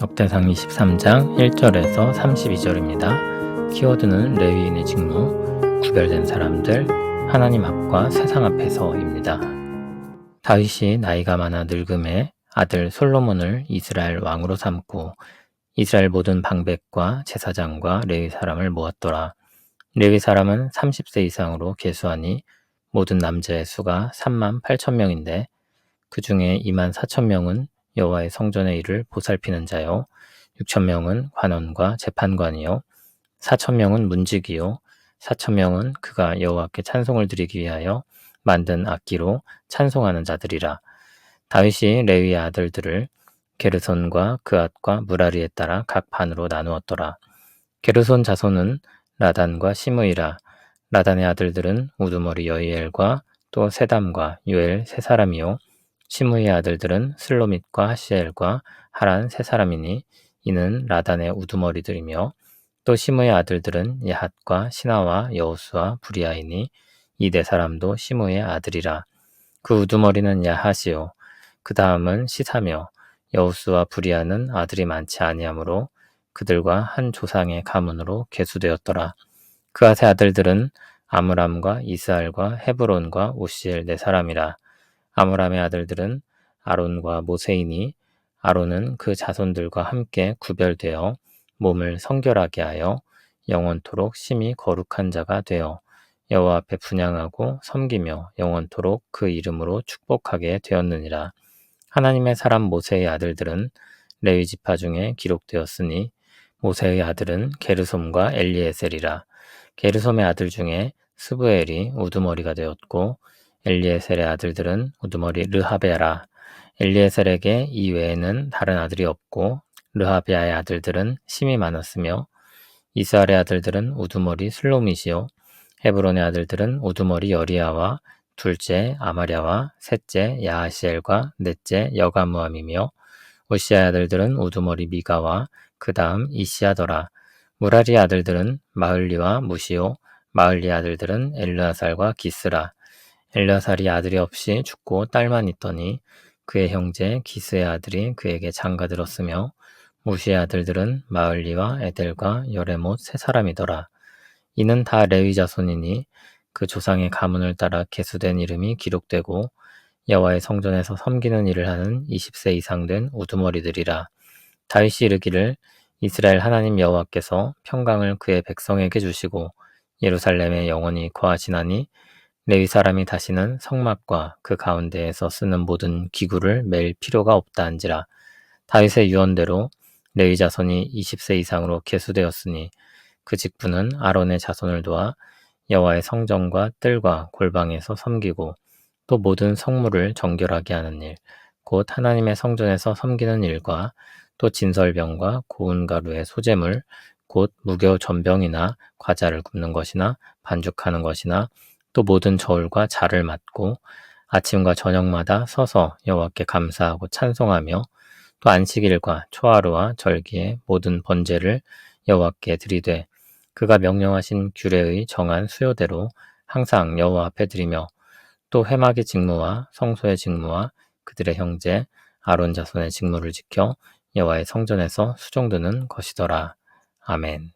역대상 23장 1절에서 32절입니다. 키워드는 레위인의 직무, 구별된 사람들, 하나님 앞과 세상 앞에서입니다. 다윗이 나이가 많아 늙음에 아들 솔로몬을 이스라엘 왕으로 삼고 이스라엘 모든 방백과 제사장과 레위 사람을 모았더라. 레위 사람은 30세 이상으로 계수하니 모든 남자의 수가 3만 8천 명인데 그 중에 2만 4천 명은 여호와의 성전의 일을 보살피는 자요, 6천 명은 관원과 재판관이요, 4천 명은 문지기요, 4천 명은 그가 여호와께 찬송을 드리기 위하여 만든 악기로 찬송하는 자들이라. 다윗이 레위의 아들들을 게르손과 그앗과 무라리에 따라 각 반으로 나누었더라. 게르손 자손은 라단과 시므이라. 라단의 아들들은 우두머리 여이엘과 또 세담과 요엘 세 사람이요, 시므이의 아들들은 슬로밋과 하시엘과 하란 세 사람이니 이는 라단의 우두머리들이며 또 시므의 아들들은 야핫과 시나와 여호수와 부리아이니 이 네 사람도 시므의 아들이라. 그 우두머리는 야핫이요 그 다음은 시사며 여호수와 부리아는 아들이 많지 아니하므로 그들과 한 조상의 가문으로 계수되었더라. 그앗의 아들들은 아므람과 이스알과 헤브론과 우시엘 네 사람이라. 아므람의 아들들은 아론과 모세이니 아론은 그 자손들과 함께 구별되어 몸을 성결하게 하여 영원토록 심히 거룩한 자가 되어 여호와 앞에 분향하고 섬기며 영원토록 그 이름으로 축복하게 되었느니라. 하나님의 사람 모세의 아들들은 레위 지파 중에 기록되었으니 모세의 아들은 게르솜과 엘리에셀이라. 게르솜의 아들 중에 스브엘이 우두머리가 되었고 엘리에셀의 아들들은 우두머리 르하베라. 엘리에셀에게 이 외에는 다른 아들이 없고 르하베아의 아들들은 심이 많았으며 이스알의 아들들은 우두머리 슬로밋이요 헤브론의 아들들은 우두머리 여리야와 둘째 아마랴와 셋째 야하시엘과 넷째 여가무함이며 우시아의 아들들은 우두머리 미가와 그 다음 이시아더라. 무라리의 아들들은 마흘리와 무시오, 마흘리의 아들들은 엘르아살과 기스라. 엘르아살이 아들이 없이 죽고 딸만 있더니 그의 형제 기스의 아들이 그에게 장가들었으며 무시의 아들들은 마흘리와 에델과 여레못 세 사람이더라. 이는 다 레위 자손이니 그 조상의 가문을 따라 계수된 이름이 기록되고 여호와의 성전에서 섬기는 일을 하는 20세 이상 된 우두머리들이라. 다윗이 이르기를 이스라엘 하나님 여호와께서 평강을 그의 백성에게 주시고 예루살렘에 영원히 거하시나니 레위 사람이 다시는 성막과 그 가운데에서 쓰는 모든 기구를 맬 필요가 없다 한지라. 다윗의 유언대로 레위 자손이 20세 이상으로 계수되었으니 그 직분은 아론의 자손을 도와 여호와의 성전과 뜰과 골방에서 섬기고 또 모든 성물을 정결하게 하는 일, 곧 하나님의 성전에서 섬기는 일과 또 진설병과 고운 가루의 소재물, 곧 무교 전병이나 과자를 굽는 것이나 반죽하는 것이나 또 모든 저울과 자를 맡고 아침과 저녁마다 서서 여호와께 감사하고 찬송하며 또 안식일과 초하루와 절기의 모든 번제를 여호와께 드리되 그가 명령하신 규례의 정한 수요대로 항상 여호와 앞에 드리며 또 회막의 직무와 성소의 직무와 그들의 형제 아론 자손의 직무를 지켜 여호와의 성전에서 수종드는 것이더라. 아멘.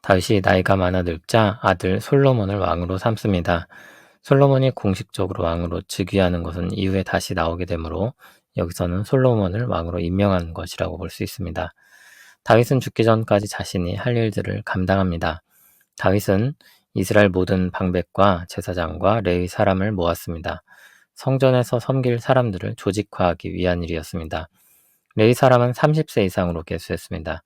다윗이 나이가 많아 늙자 아들 솔로몬을 왕으로 삼습니다. 솔로몬이 공식적으로 왕으로 즉위하는 것은 이후에 다시 나오게 되므로 여기서는 솔로몬을 왕으로 임명한 것이라고 볼 수 있습니다. 다윗은 죽기 전까지 자신이 할 일들을 감당합니다. 다윗은 이스라엘 모든 방백과 제사장과 레위 사람을 모았습니다. 성전에서 섬길 사람들을 조직화하기 위한 일이었습니다. 레위 사람은 30세 이상으로 계수했습니다.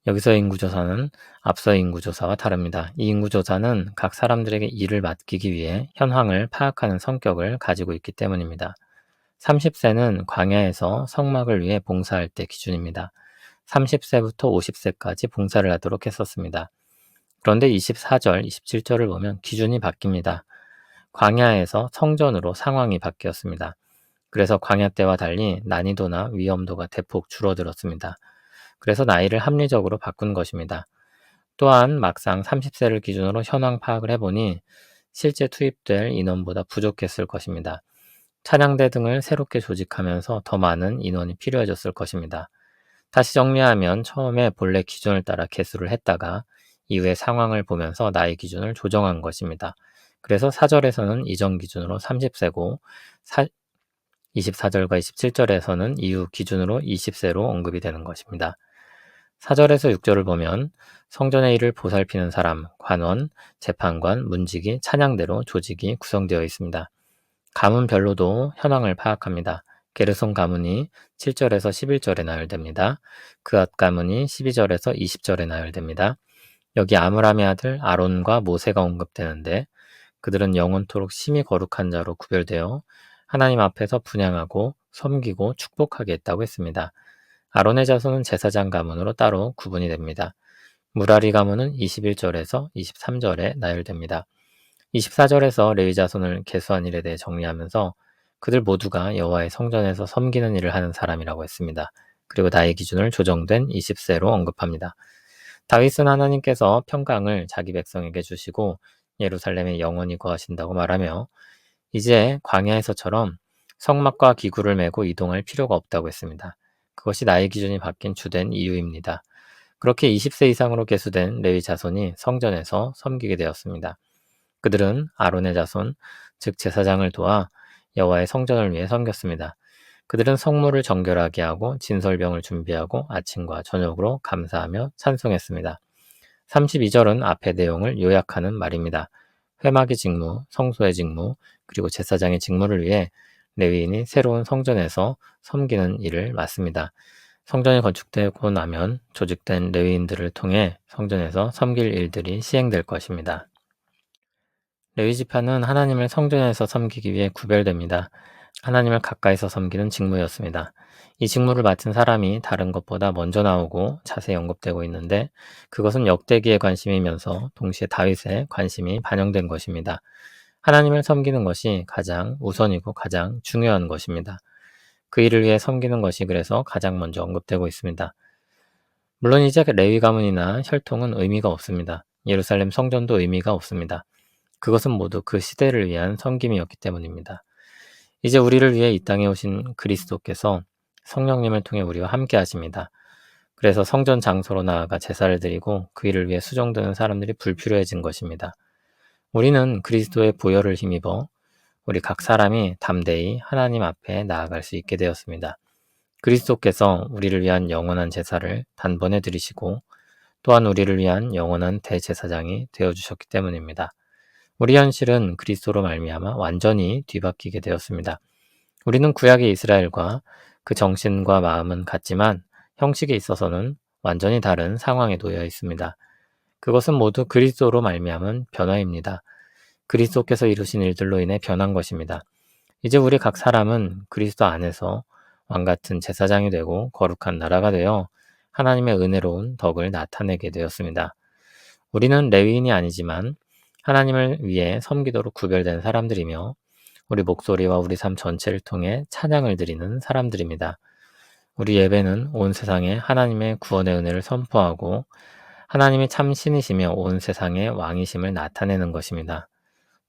여기서 인구조사는 앞서 인구조사와 다릅니다. 이 인구조사는 각 사람들에게 일을 맡기기 위해 현황을 파악하는 성격을 가지고 있기 때문입니다. 30세는 광야에서 성막을 위해 봉사할 때 기준입니다. 30세부터 50세까지 봉사를 하도록 했었습니다. 그런데 24절, 27절을 보면 기준이 바뀝니다. 광야에서 성전으로 상황이 바뀌었습니다. 그래서 광야 때와 달리 난이도나 위험도가 대폭 줄어들었습니다. 그래서 나이를 합리적으로 바꾼 것입니다. 또한 막상 30세를 기준으로 현황 파악을 해보니 실제 투입될 인원보다 부족했을 것입니다. 찬양대 등을 새롭게 조직하면서 더 많은 인원이 필요해졌을 것입니다. 다시 정리하면 처음에 본래 기준을 따라 개수를 했다가 이후에 상황을 보면서 나의 기준을 조정한 것입니다. 그래서 4절에서는 이전 기준으로 30세고 24절과 27절에서는 이후 기준으로 20세로 언급이 되는 것입니다. 4절에서 6절을 보면 성전의 일을 보살피는 사람, 관원, 재판관, 문지기, 찬양대로 조직이 구성되어 있습니다. 가문별로도 현황을 파악합니다. 게르손 가문이 7절에서 11절에 나열됩니다. 그앗 가문이 12절에서 20절에 나열됩니다. 여기 아므람의 아들 아론과 모세가 언급되는데 그들은 영원토록 심히 거룩한 자로 구별되어 하나님 앞에서 분향하고 섬기고 축복하게 했다고 했습니다. 아론의 자손은 제사장 가문으로 따로 구분이 됩니다. 무라리 가문은 21절에서 23절에 나열됩니다. 24절에서 레위 자손을 계수한 일에 대해 정리하면서 그들 모두가 여호와의 성전에서 섬기는 일을 하는 사람이라고 했습니다. 그리고 나의 기준을 조정된 20세로 언급합니다. 다윗은 하나님께서 평강을 자기 백성에게 주시고 예루살렘에 영원히 거하신다고 말하며 이제 광야에서처럼 성막과 기구를 메고 이동할 필요가 없다고 했습니다. 그것이 나의 기준이 바뀐 주된 이유입니다. 그렇게 20세 이상으로 계수된 레위 자손이 성전에서 섬기게 되었습니다. 그들은 아론의 자손, 즉 제사장을 도와 여호와의 성전을 위해 섬겼습니다. 그들은 성물을 정결하게 하고 진설병을 준비하고 아침과 저녁으로 감사하며 찬송했습니다. 32절은 앞의 내용을 요약하는 말입니다. 회막의 직무, 성소의 직무, 그리고 제사장의 직무를 위해 레위인이 새로운 성전에서 섬기는 일을 맡습니다. 성전이 건축되고 나면 조직된 레위인들을 통해 성전에서 섬길 일들이 시행될 것입니다. 레위 지파는 하나님을 성전에서 섬기기 위해 구별됩니다. 하나님을 가까이서 섬기는 직무였습니다. 이 직무를 맡은 사람이 다른 것보다 먼저 나오고 자세히 언급되고 있는데 그것은 역대기의 관심이면서 동시에 다윗의 관심이 반영된 것입니다. 하나님을 섬기는 것이 가장 우선이고 가장 중요한 것입니다. 그 일을 위해 섬기는 것이 그래서 가장 먼저 언급되고 있습니다. 물론 이제 레위 가문이나 혈통은 의미가 없습니다. 예루살렘 성전도 의미가 없습니다. 그것은 모두 그 시대를 위한 섬김이었기 때문입니다. 이제 우리를 위해 이 땅에 오신 그리스도께서 성령님을 통해 우리와 함께 하십니다. 그래서 성전 장소로 나아가 제사를 드리고 그 일을 위해 수종드는 사람들이 불필요해진 것입니다. 우리는 그리스도의 보혈을 힘입어 우리 각 사람이 담대히 하나님 앞에 나아갈 수 있게 되었습니다. 그리스도께서 우리를 위한 영원한 제사를 단번에 드리시고 또한 우리를 위한 영원한 대제사장이 되어주셨기 때문입니다. 우리 현실은 그리스도로 말미암아 완전히 뒤바뀌게 되었습니다. 우리는 구약의 이스라엘과 그 정신과 마음은 같지만 형식에 있어서는 완전히 다른 상황에 놓여 있습니다. 그것은 모두 그리스도로 말미암은 변화입니다. 그리스도께서 이루신 일들로 인해 변한 것입니다. 이제 우리 각 사람은 그리스도 안에서 왕같은 제사장이 되고 거룩한 나라가 되어 하나님의 은혜로운 덕을 나타내게 되었습니다. 우리는 레위인이 아니지만 하나님을 위해 섬기도록 구별된 사람들이며 우리 목소리와 우리 삶 전체를 통해 찬양을 드리는 사람들입니다. 우리 예배는 온 세상에 하나님의 구원의 은혜를 선포하고 하나님이 참 신이시며 온 세상의 왕이심을 나타내는 것입니다.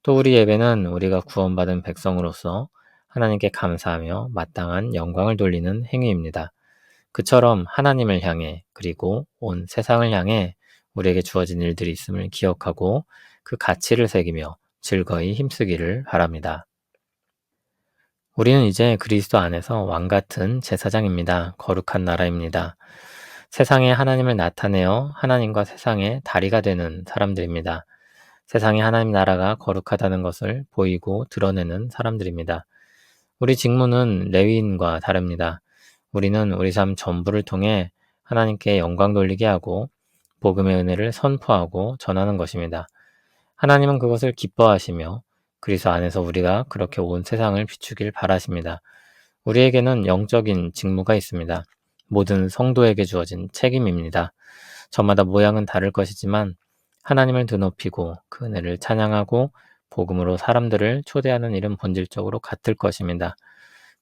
또 우리 예배는 우리가 구원받은 백성으로서 하나님께 감사하며 마땅한 영광을 돌리는 행위입니다. 그처럼 하나님을 향해 그리고 온 세상을 향해 우리에게 주어진 일들이 있음을 기억하고 그 가치를 새기며 즐거이 힘쓰기를 바랍니다. 우리는 이제 그리스도 안에서 왕같은 제사장입니다. 거룩한 나라입니다. 세상에 하나님을 나타내어 하나님과 세상의 다리가 되는 사람들입니다. 세상에 하나님 나라가 거룩하다는 것을 보이고 드러내는 사람들입니다. 우리 직무는 레위인과 다릅니다. 우리는 우리 삶 전부를 통해 하나님께 영광 돌리게 하고 복음의 은혜를 선포하고 전하는 것입니다. 하나님은 그것을 기뻐하시며 그리스도 안에서 우리가 그렇게 온 세상을 비추길 바라십니다. 우리에게는 영적인 직무가 있습니다. 모든 성도에게 주어진 책임입니다. 저마다 모양은 다를 것이지만 하나님을 드높이고 그 은혜를 찬양하고 복음으로 사람들을 초대하는 일은 본질적으로 같을 것입니다.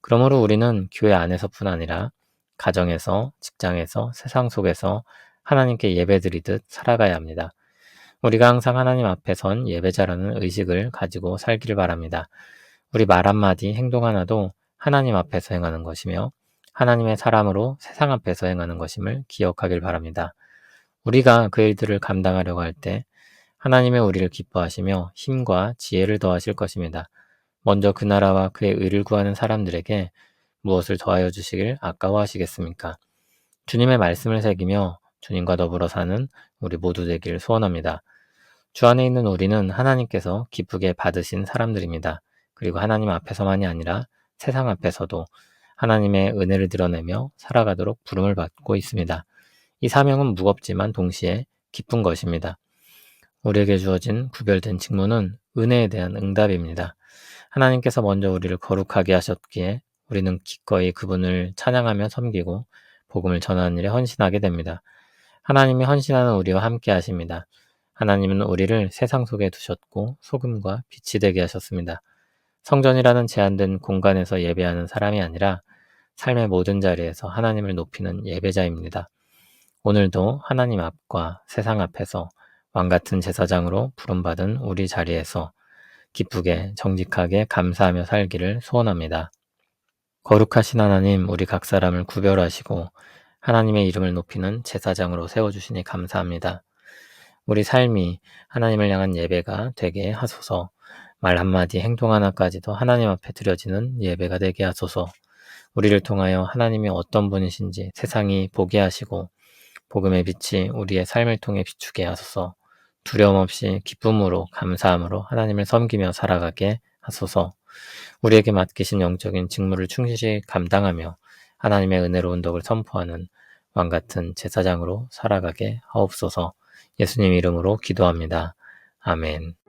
그러므로 우리는 교회 안에서뿐 아니라 가정에서, 직장에서, 세상 속에서 하나님께 예배드리듯 살아가야 합니다. 우리가 항상 하나님 앞에 선 예배자라는 의식을 가지고 살기를 바랍니다. 우리 말 한마디, 행동 하나도 하나님 앞에서 행하는 것이며 하나님의 사람으로 세상 앞에서 행하는 것임을 기억하길 바랍니다. 우리가 그 일들을 감당하려고 할 때 하나님의 우리를 기뻐하시며 힘과 지혜를 더하실 것입니다. 먼저 그 나라와 그의 의를 구하는 사람들에게 무엇을 더하여 주시길 아까워하시겠습니까? 주님의 말씀을 새기며 주님과 더불어 사는 우리 모두 되길 소원합니다. 주 안에 있는 우리는 하나님께서 기쁘게 받으신 사람들입니다. 그리고 하나님 앞에서만이 아니라 세상 앞에서도 하나님의 은혜를 드러내며 살아가도록 부름을 받고 있습니다. 이 사명은 무겁지만 동시에 기쁜 것입니다. 우리에게 주어진 구별된 직무는 은혜에 대한 응답입니다. 하나님께서 먼저 우리를 거룩하게 하셨기에 우리는 기꺼이 그분을 찬양하며 섬기고 복음을 전하는 일에 헌신하게 됩니다. 하나님이 헌신하는 우리와 함께 하십니다. 하나님은 우리를 세상 속에 두셨고 소금과 빛이 되게 하셨습니다. 성전이라는 제한된 공간에서 예배하는 사람이 아니라 삶의 모든 자리에서 하나님을 높이는 예배자입니다. 오늘도 하나님 앞과 세상 앞에서 왕같은 제사장으로 부름받은 우리 자리에서 기쁘게 정직하게 감사하며 살기를 소원합니다. 거룩하신 하나님, 우리 각 사람을 구별하시고 하나님의 이름을 높이는 제사장으로 세워주시니 감사합니다. 우리 삶이 하나님을 향한 예배가 되게 하소서. 말 한마디 행동 하나까지도 하나님 앞에 드려지는 예배가 되게 하소서. 우리를 통하여 하나님이 어떤 분이신지 세상이 보게 하시고 복음의 빛이 우리의 삶을 통해 비추게 하소서. 두려움 없이 기쁨으로 감사함으로 하나님을 섬기며 살아가게 하소서. 우리에게 맡기신 영적인 직무를 충실히 감당하며 하나님의 은혜로운 덕을 선포하는 왕같은 제사장으로 살아가게 하옵소서. 예수님 이름으로 기도합니다. 아멘.